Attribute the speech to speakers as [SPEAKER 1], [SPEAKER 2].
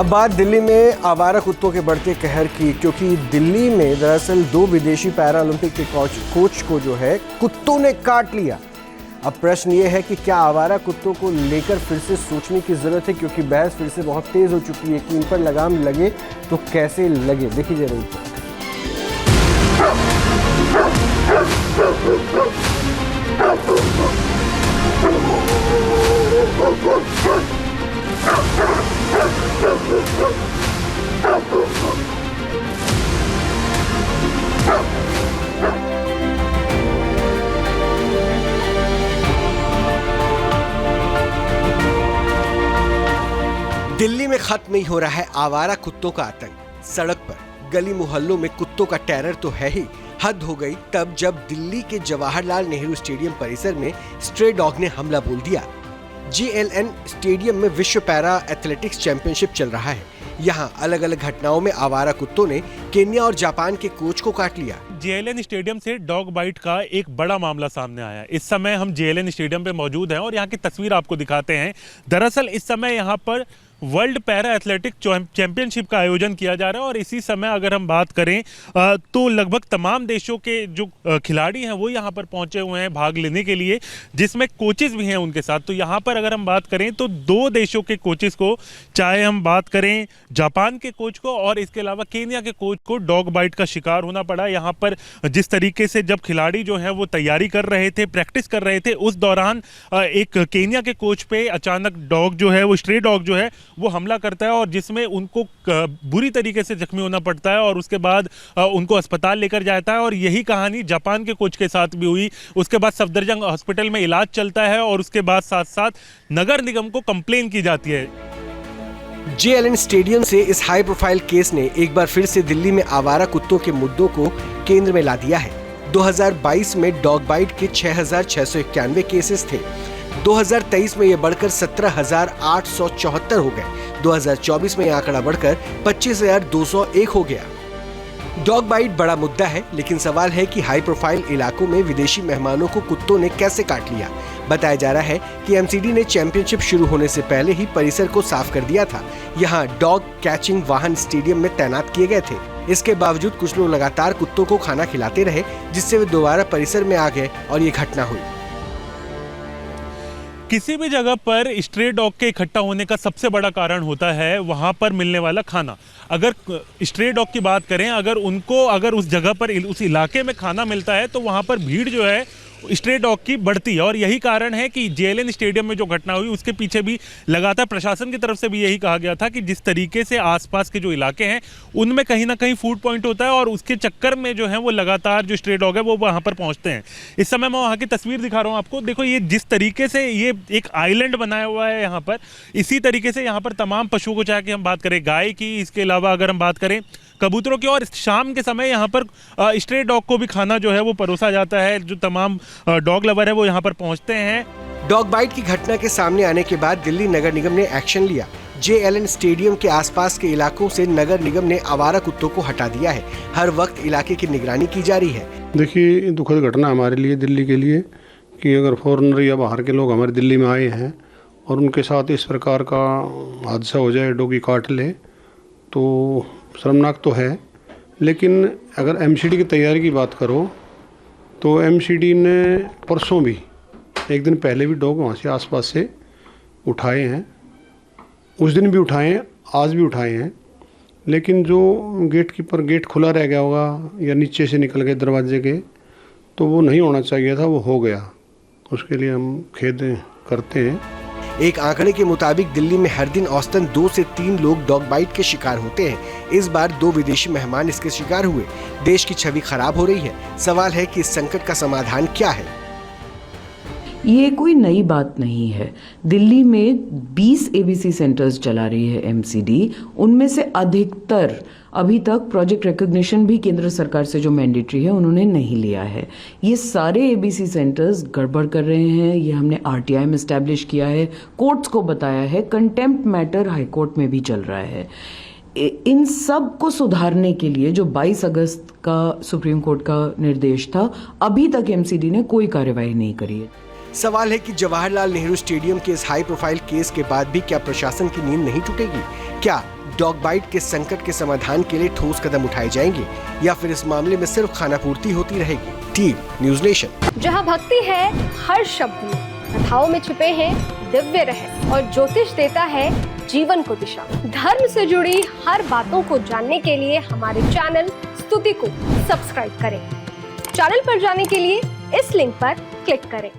[SPEAKER 1] अब बात दिल्ली में आवारा कुत्तों के बढ़ते कहर की, क्योंकि दिल्ली में दरअसल 2 विदेशी पैरा ओलंपिक के कोच को जो है कुत्तों ने काट लिया। अब प्रश्न ये है कि क्या आवारा कुत्तों को लेकर फिर से सोचने की जरूरत है, क्योंकि बहस फिर से बहुत तेज हो चुकी है कि इन पर लगाम लगे तो कैसे लगे। देखिए जरूर। दिल्ली में खत्म नहीं हो रहा है आवारा कुत्तों का आतंक। सड़क पर, गली मोहल्लों में कुत्तों का टेरर तो है ही। हद हो गई तब जब दिल्ली के जवाहरलाल नेहरू स्टेडियम परिसर में स्ट्रे डॉग ने हमला बोल दिया। JLN स्टेडियम में विश्व पैरा एथलेटिक्स चैंपियनशिप चल रहा है। यहाँ अलग अलग घटनाओं में आवारा कुत्तों ने केन्या और जापान के कोच को काट लिया।
[SPEAKER 2] JLN स्टेडियम से डॉग बाइट का एक बड़ा मामला सामने आया। इस समय हम JLN स्टेडियम पे मौजूद हैं और यहाँ की तस्वीर आपको दिखाते हैं। दरअसल इस समय यहाँ पर वर्ल्ड पैरा एथलेटिक चैंपियनशिप का आयोजन किया जा रहा है और इसी समय अगर हम बात करें तो लगभग तमाम देशों के जो खिलाड़ी हैं वो यहाँ पर पहुँचे हुए हैं भाग लेने के लिए, जिसमें कोचेस भी हैं उनके साथ। तो यहाँ पर अगर हम बात करें तो 2 देशों के कोचेस को, चाहे हम बात करें जापान के कोच को और इसके अलावा केन्या के कोच को, डॉग बाइट का शिकार होना पड़ा। यहाँ पर जिस तरीके से जब खिलाड़ी जो हैं वो तैयारी कर रहे थे, प्रैक्टिस कर रहे थे, उस दौरान एक केन्या के कोच पे अचानक डॉग जो है वो स्ट्रे डॉग जो है वो हमला करता है और जिसमें उनको बुरी तरीके से जख्मी होना पड़ता है और उसके बाद उनको अस्पताल लेकर जाता है। और यही कहानी जापान के कोच के साथ भी हुई। उसके बाद सफदरजंग हॉस्पिटल में इलाज चलता है और उसके बाद साथ साथ नगर निगम को कंप्लेन की जाती है।
[SPEAKER 1] JLN स्टेडियम से इस हाई प्रोफाइल केस ने एक बार फिर से दिल्ली में आवारा कुत्तों के मुद्दों को केंद्र में ला दिया है। 2022 में डॉग बाइट के 6,691 केसेस थे। 2023 में ये बढ़कर 17,874 हो गए। 2024 में यह आंकड़ा बढ़कर 25,201 हो गया। डॉग बाइट बड़ा मुद्दा है, लेकिन सवाल है कि हाई प्रोफाइल इलाकों में विदेशी मेहमानों को कुत्तों ने कैसे काट लिया। बताया जा रहा है कि MCD ने चैंपियनशिप शुरू होने से पहले ही परिसर को साफ कर दिया था। यहाँ डॉग कैचिंग वाहन स्टेडियम में तैनात किए गए थे। इसके बावजूद कुछ लोग लगातार कुत्तों को खाना खिलाते रहे, जिससे वे दोबारा परिसर में आ गए और ये घटना हुई।
[SPEAKER 2] किसी भी जगह पर स्ट्रे डॉग के इकट्ठा होने का सबसे बड़ा कारण होता है वहाँ पर मिलने वाला खाना। अगर स्ट्रे डॉग की बात करें, अगर उस जगह पर, उस इलाके में खाना मिलता है तो वहाँ पर भीड़ जो है स्ट्रे डॉग की बढ़ती है। और यही कारण है कि JLN स्टेडियम में जो घटना हुई उसके पीछे भी लगातार प्रशासन की तरफ से भी यही कहा गया था कि जिस तरीके से आसपास के जो इलाके हैं उनमें कहीं ना कहीं फूड पॉइंट होता है और उसके चक्कर में जो है वो लगातार जो स्ट्रे डॉग है वो वहाँ पर पहुँचते हैं। इस समय मैं वहाँ की तस्वीर दिखा रहा हूँ आपको। देखो ये जिस तरीके से ये एक आइलैंड बनाया हुआ है यहाँ पर, इसी तरीके से यहाँ पर तमाम पशुओं को, चाहे कि हम बात करें गाय की, इसके अलावा अगर हम बात करें कबूतरों की, और शाम के समय यहाँ पर स्ट्रे डॉग को भी खाना जो है वो परोसा जाता है। जो तमाम डॉग लवर है वो यहाँ पर पहुँचते हैं।
[SPEAKER 1] डॉग बाइट की घटना के सामने आने के बाद दिल्ली नगर निगम ने एक्शन लिया। JLN स्टेडियम के आसपास के इलाकों से नगर निगम ने आवारा कुत्तों को हटा दिया है। हर वक्त इलाके की निगरानी की जा रही है।
[SPEAKER 3] देखिए, दुखद घटना हमारे लिए, दिल्ली के लिए, कि अगर फॉरेनर या बाहर के लोग हमारे दिल्ली में आए हैं और उनके साथ इस प्रकार का हादसा हो जाए, डॉगी काट ले, तो शर्मनाक तो है। लेकिन अगर MCD की तैयारी की बात करो तो MCD ने परसों भी, एक दिन पहले भी डॉग वहाँ से आसपास से उठाए हैं। उस दिन भी उठाए हैं, आज भी उठाए हैं। लेकिन जो गेट कीपर, गेट खुला रह गया होगा या नीचे से निकल गए दरवाजे के, तो वो नहीं होना चाहिए था, वो हो गया। उसके लिए हम खेद करते हैं।
[SPEAKER 1] एक आंकड़े के मुताबिक दिल्ली में हर दिन औसतन 2 से 3 लोग डॉग बाइट के शिकार होते हैं। इस बार 2 विदेशी मेहमान इसके शिकार हुए। देश की छवि खराब हो रही है। सवाल है कि इस संकट का समाधान क्या है।
[SPEAKER 4] ये कोई नई बात नहीं है। दिल्ली में 20 ABC सेंटर्स चला रही है MCD। उनमें से अधिकतर अभी तक प्रोजेक्ट रिकॉग्निशन भी केंद्र सरकार से जो मैंडेटरी है उन्होंने नहीं लिया है। ये सारे ABC सेंटर्स गड़बड़ कर रहे हैं। ये हमने RTI में एस्टैब्लिश किया है, कोर्ट्स को बताया है, कंटेम्प्ट मैटर हाई कोर्ट में भी चल रहा है। इन सब को सुधारने के लिए जो 22 अगस्त का सुप्रीम कोर्ट का निर्देश था, अभी तक MCD ने कोई कार्यवाही नहीं करी है।
[SPEAKER 1] सवाल है कि जवाहरलाल नेहरू स्टेडियम के इस हाई प्रोफाइल केस के बाद भी क्या प्रशासन की नींद नहीं टूटेगी? क्या डॉग बाइट के संकट के समाधान के लिए ठोस कदम उठाए जाएंगे या फिर इस मामले में सिर्फ खानापूर्ति होती रहेगी? TV news nation.
[SPEAKER 5] जहां भक्ति है हर शब्द में, कथाओं में छुपे हैं दिव्य रहस्य और ज्योतिष देता है जीवन को दिशा। धर्म से जुड़ी हर बातों को जानने के लिए हमारे चैनल स्तुति को सब्सक्राइब करें। चैनल पर जाने के लिए इस लिंक पर क्लिक करें।